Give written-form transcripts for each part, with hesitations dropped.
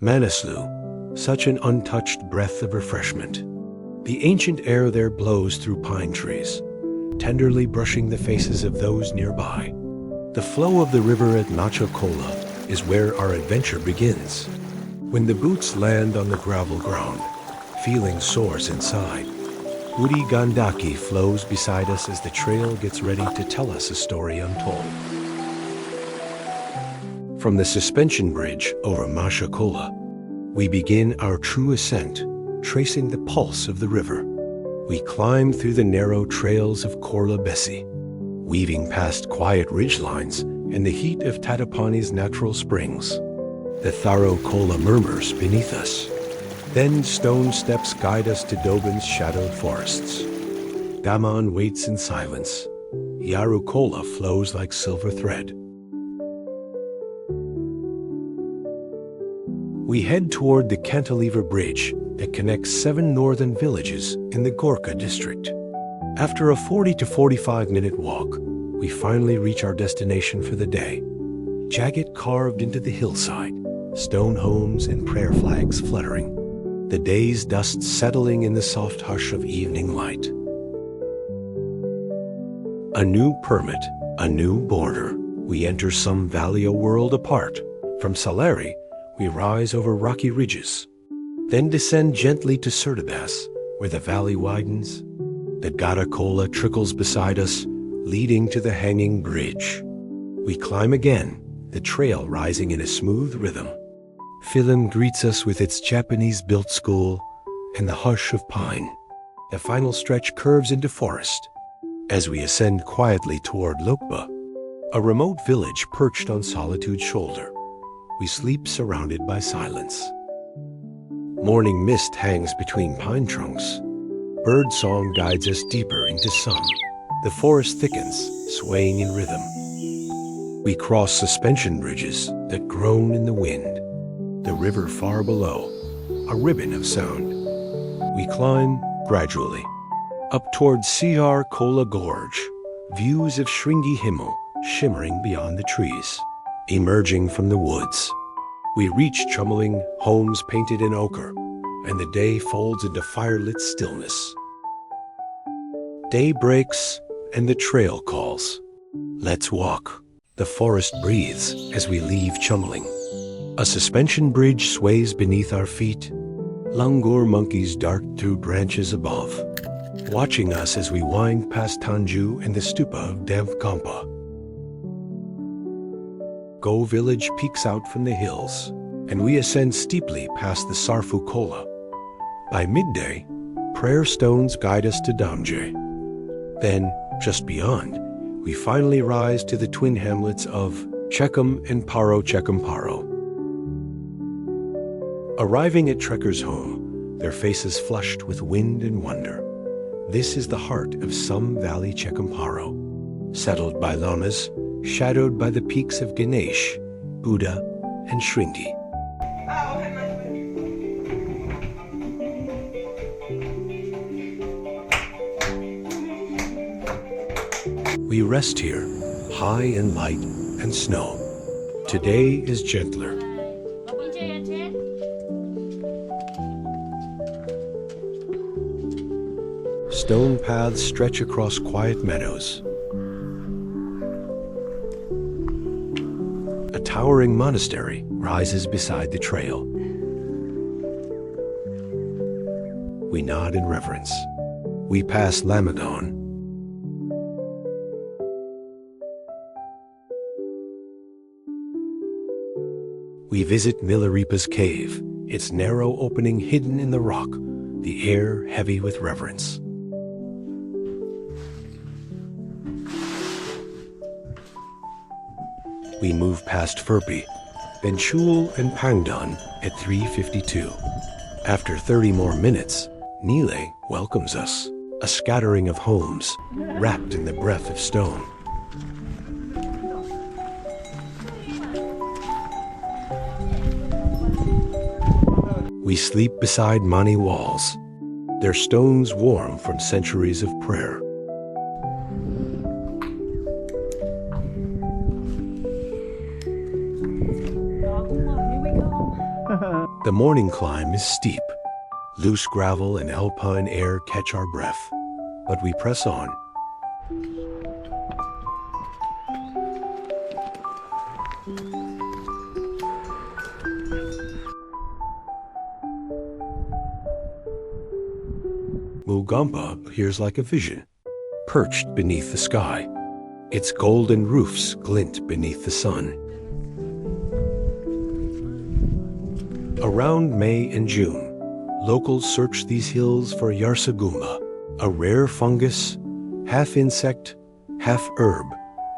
Manaslu, such an untouched breath of refreshment. The ancient air there blows through pine trees, tenderly brushing the faces of those nearby. The flow of the river at Chhekampar is where our adventure begins. When the boots land on the gravel ground, feeling soars inside. Woody Gandaki flows beside us as the trail gets ready to tell us a story untold. From the suspension bridge over Chhekampar, we begin our true ascent, tracing the pulse of the river. We climb through the narrow trails of Korla Besi, weaving past quiet ridgelines and the heat of Tadapani's natural springs. The Tharo Kola murmurs beneath us. Then stone steps guide us to Dobin's shadowed forests. Daman waits in silence. Yaru Kola flows like silver thread. We head toward the cantilever bridge that connects 7 northern villages in the Gorkha district. After a 40 to 45-minute walk, we finally reach our destination for the day. Jagged carved into the hillside, stone homes and prayer flags fluttering. The day's dust settling in the soft hush of evening light. A new permit, a new border. We enter some valley a world apart. From Salari, we rise over rocky ridges, then descend gently to Surtabas, where the valley widens. The Gadakola trickles beside us, leading to the hanging bridge. We climb again, the trail rising in a smooth rhythm. Philim greets us with its Japanese-built school and the hush of pine. The final stretch curves into forest. As we ascend quietly toward Lokba, a remote village perched on Solitude's shoulder, we sleep surrounded by silence. Morning mist hangs between pine trunks. Bird song guides us deeper into Tsum. The forest thickens, swaying in rhythm. We cross suspension bridges that groan in the wind. The river far below, a ribbon of sound. We climb gradually, up toward Sihar Kola Gorge, views of Shringi Himal shimmering beyond the trees. Emerging from the woods, we reach Chummeling, homes painted in ochre, and the day folds into firelit stillness. Day breaks, and the trail calls. Let's walk. The forest breathes as we leave Chummeling. A suspension bridge sways beneath our feet. Langur monkeys dart through branches above, watching us as we wind past Tanju and the stupa of Gompa. Go village peeks out from the hills, and we ascend steeply past the Sarfu Kola. By midday, prayer stones guide us to Damje. Then, just beyond, we finally rise to the twin hamlets of Chhekam and Chhekampar. Arriving at trekkers' home, their faces flushed with wind and wonder. This is the heart of Tsum Valley Chhekampar, settled by lamas, shadowed by the peaks of Ganesh, Buddha, and Shringi. We rest here, high in light and snow. Today is gentler. Stone paths stretch across quiet meadows. A towering monastery rises beside the trail. We nod in reverence. We pass Lamagon. We visit Milarepa's cave, its narrow opening hidden in the rock, the air heavy with reverence. We move past Furpi, then Chul and Pangdon at 3:52. After 30 more minutes, Nile welcomes us, a scattering of homes, wrapped in the breath of stone. We sleep beside Mani walls, their stones warm from centuries of prayer. Here we go. The morning climb is steep. Loose gravel and alpine air catch our breath, but we press on. Gompa appears like a vision, perched beneath the sky. Its golden roofs glint beneath the sun. Around May and June, locals search these hills for Yarsagumba, a rare fungus, half insect, half herb,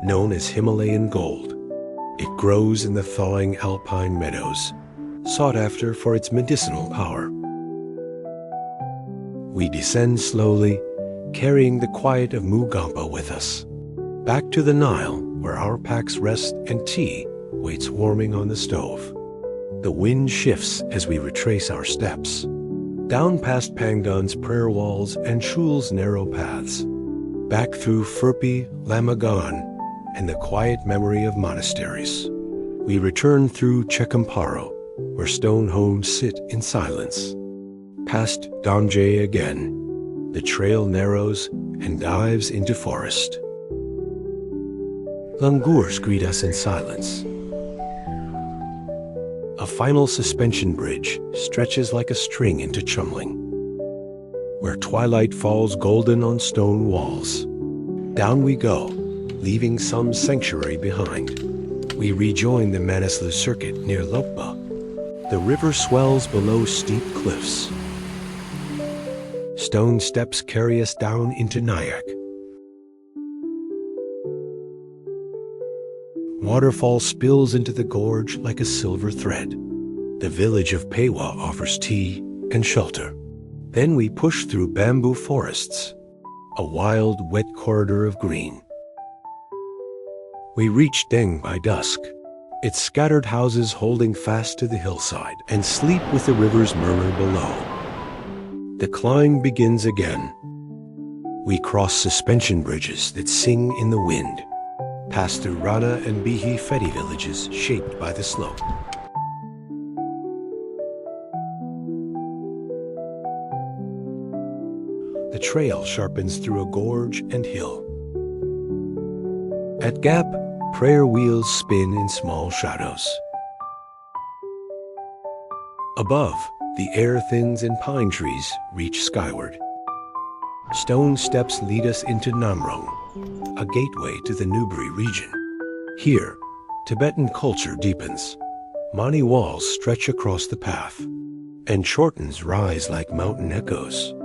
known as Himalayan gold. It grows in the thawing alpine meadows, sought after for its medicinal power. We descend slowly, carrying the quiet of Gompa with us. Back to the Nile, where our packs rest and tea waits warming on the stove. The wind shifts as we retrace our steps, down past Pangdon's prayer walls and Chul's narrow paths, back through Furpi, Lamagan, and the quiet memory of monasteries. We return through Chhekampar, where stone homes sit in silence. Past Damje again, the trail narrows and dives into forest. Langurs greet us in silence. A final suspension bridge stretches like a string into Chumling, where twilight falls golden on stone walls. Down we go, leaving some sanctuary behind. We rejoin the Manaslu circuit near Lokpa. The river swells below steep cliffs. Stone steps carry us down into Nyack. Waterfall spills into the gorge like a silver thread. The village of Pewa offers tea and shelter. Then we push through bamboo forests, a wild, wet corridor of green. We reach Deng by dusk, its scattered houses holding fast to the hillside, and sleep with the river's murmur below. The climb begins again. We cross suspension bridges that sing in the wind, past the Rana and Bihi Fedi villages shaped by the slope. The trail sharpens through a gorge and hill. At Gap, prayer wheels spin in small shadows. Above, the air thins and pine trees reach skyward. Stone steps lead us into Namrong, a gateway to the Nubri region. Here, Tibetan culture deepens. Mani walls stretch across the path, and Chortens rise like mountain echoes.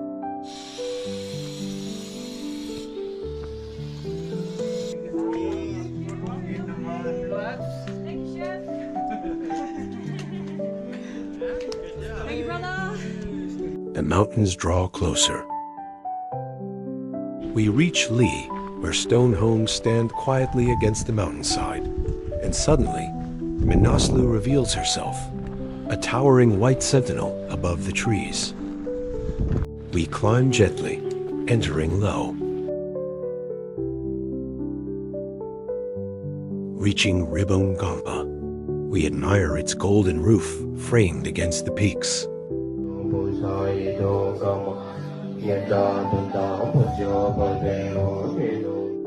The mountains draw closer. We reach Lee, where stone homes stand quietly against the mountainside, and suddenly, Manaslu reveals herself, a towering white sentinel above the trees. We climb gently, entering low. Reaching Ribung Gompa, we admire its golden roof framed against the peaks.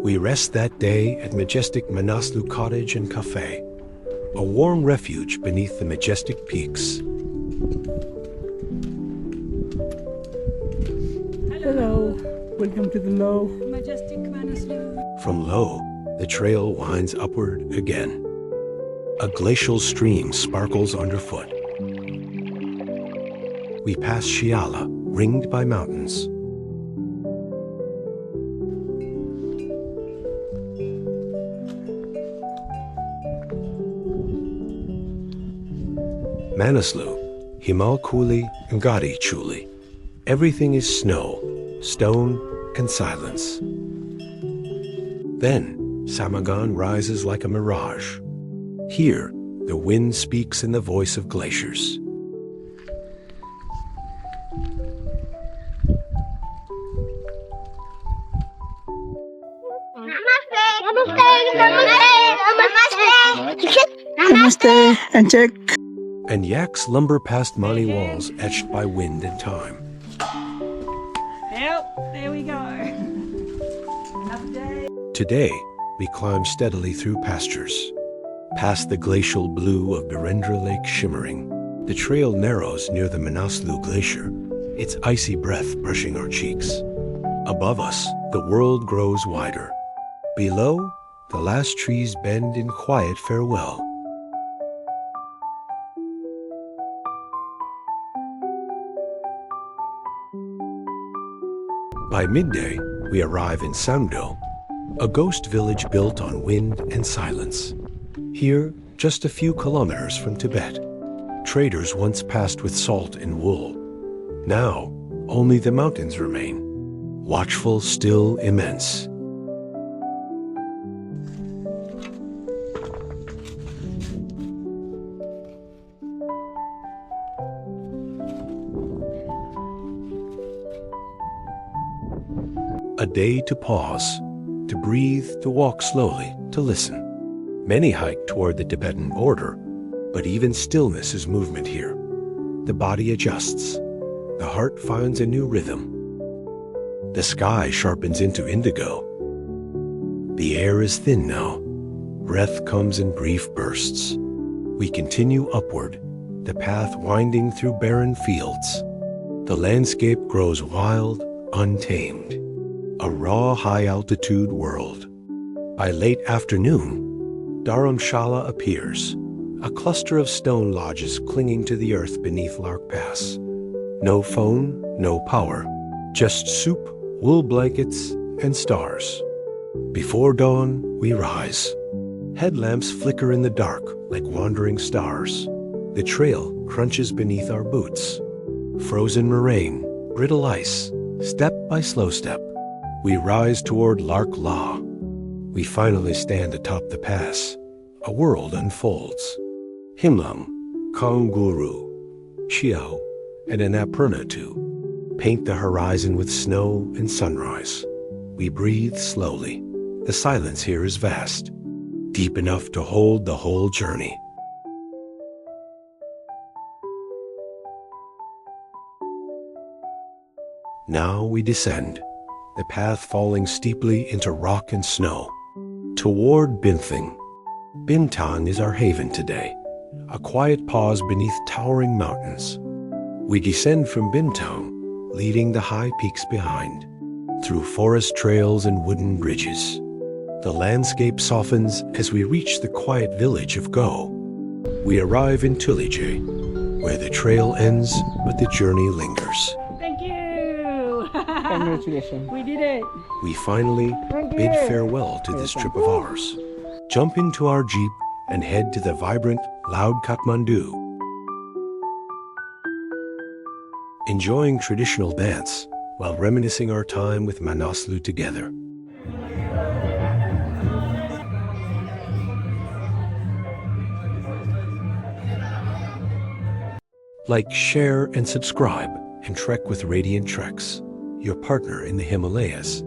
We rest that day at majestic Manaslu Cottage and Cafe, a warm refuge beneath the majestic peaks. Hello, welcome to the Low. Majestic Manaslu. From Low, the trail winds upward again. A glacial stream sparkles underfoot. We pass Shiala, ringed by mountains. Manaslu, Himalkuli, Ngadi Chuli. Everything is snow, stone, and silence. Then, Samagan rises like a mirage. Here, the wind speaks in the voice of glaciers. Namaste and check. and yaks lumber past Mali walls etched by wind and time. Yep, there we go. Another day. Today, we climb steadily through pastures, past the glacial blue of Birendra Lake shimmering. The trail narrows near the Manaslu glacier, its icy breath brushing our cheeks. Above us, the world grows wider. Below, the last trees bend in quiet farewell. By midday, we arrive in Samdo, a ghost village built on wind and silence. Here, just a few kilometers from Tibet, traders once passed with salt and wool. Now, only the mountains remain, watchful, still, immense. A day to pause, to breathe, to walk slowly, to listen. Many hike toward the Tibetan border, but even stillness is movement here. The body adjusts. The heart finds a new rhythm. The sky sharpens into indigo. The air is thin now. Breath comes in brief bursts. We continue upward, the path winding through barren fields. The landscape grows wild, untamed. A raw, high-altitude world. By late afternoon, Dharamshala appears, a cluster of stone lodges clinging to the earth beneath Larkya La Pass. No phone, no power, just soup, wool blankets, and stars. Before dawn, we rise. Headlamps flicker in the dark like wandering stars. The trail crunches beneath our boots. Frozen moraine, brittle ice, step by slow step. We rise toward Larkya La. We finally stand atop the pass. A world unfolds. Himlam, Kanguru, Chiao, and an Annapurna paint the horizon with snow and sunrise. We breathe slowly. The silence here is vast, deep enough to hold the whole journey. Now we descend, the path falling steeply into rock and snow, toward Binthing. Bintan is our haven today, a quiet pause beneath towering mountains. We descend from Bintan, leading the high peaks behind, through forest trails and wooden bridges. The landscape softens as we reach the quiet village of Go. We arrive in Tulije, where the trail ends but the journey lingers. Thank you. Congratulations. We did it. We finally bid farewell to this trip of ours. Jump into our Jeep and head to the vibrant, loud Kathmandu. Enjoying traditional dance while reminiscing our time with Manaslu together. Like, share, and subscribe, and trek with Radiant Treks, your partner in the Himalayas.